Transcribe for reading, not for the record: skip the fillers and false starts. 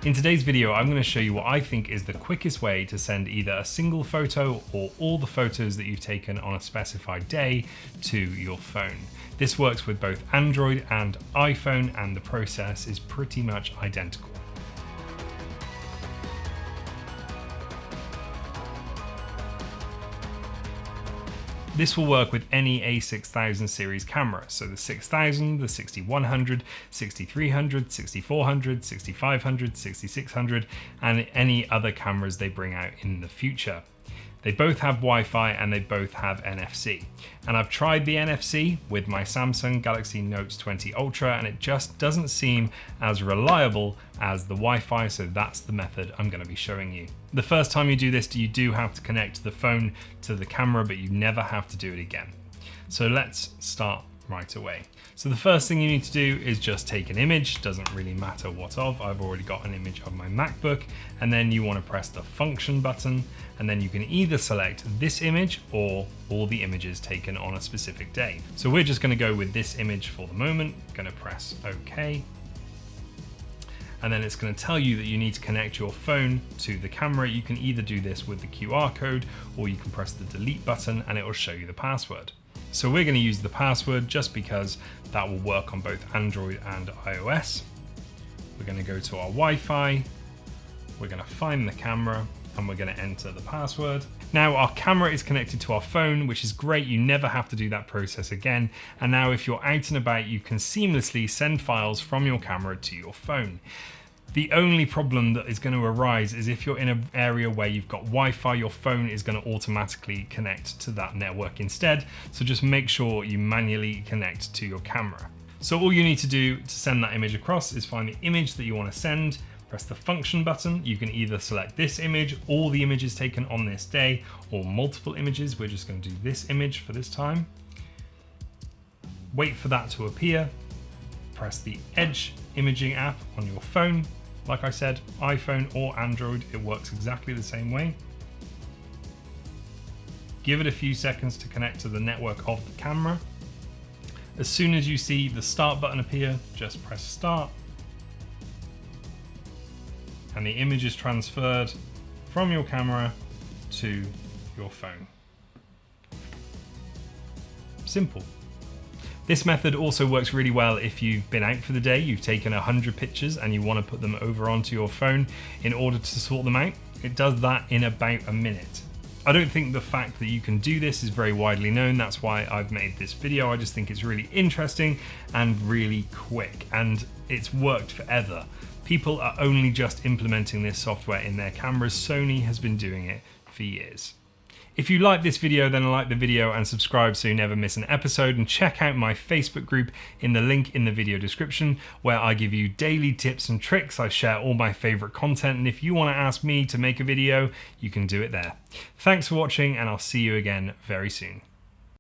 In today's video, I'm going to show you what I think is the quickest way to send either a single photo or all the photos that you've taken on a specified day to your phone. This works with both Android and iPhone, and the process is pretty much identical. This will work with any A6000 series camera, so the 6000, the 6100, 6300, 6400, 6500, 6600, and any other cameras they bring out in the future. They both have Wi-Fi and they both have NFC. And I've tried the NFC with my Samsung Galaxy Note 20 Ultra, and it just doesn't seem as reliable as the Wi-Fi, so that's the method I'm going to be showing you. The first time you do this, you do have to connect the phone to the camera, but you never have to do it again. So let's start right away. So the first thing you need to do is just take an image, doesn't really matter what of. I've already got an image of my MacBook, and then you want to press the function button, and then you can either select this image or all the images taken on a specific day. So we're just going to go with this image for the moment. Going to press OK. And then it's going to tell you that you need to connect your phone to the camera. You can either do this with the QR code, or you can press the delete button and it will show you the password. So we're going to use the password just because that will work on both Android and iOS. We're going to go to our Wi-Fi, we're going to find the camera, and we're going to enter the password. Now our camera is connected to our phone, which is great. You never have to do that process again. And now if you're out and about, you can seamlessly send files from your camera to your phone. The only problem that is going to arise is if you're in an area where you've got Wi-Fi, your phone is going to automatically connect to that network instead. So just make sure you manually connect to your camera. So all you need to do to send that image across is find the image that you want to send, press the function button. You can either select this image, all the images taken on this day, or multiple images. We're just going to do this image for this time. Wait for that to appear. Press the Edge imaging app on your phone. Like I said, iPhone or Android, it works exactly the same way. Give it a few seconds to connect to the network of the camera. As soon as you see the start button appear, just press start. And the image is transferred from your camera to your phone. Simple. This method also works really well if you've been out for the day, you've taken 100 pictures and you want to put them over onto your phone in order to sort them out. It does that in about a minute. I don't think the fact that you can do this is very widely known. That's why I've made this video. I just think it's really interesting and really quick, and it's worked forever. People are only just implementing this software in their cameras. Sony has been doing it for years. If you like this video, then like the video and subscribe so you never miss an episode, and check out my Facebook group in the link in the video description, where I give you daily tips and tricks. I share all my favorite content, and if you want to ask me to make a video, you can do it there. Thanks for watching, and I'll see you again very soon.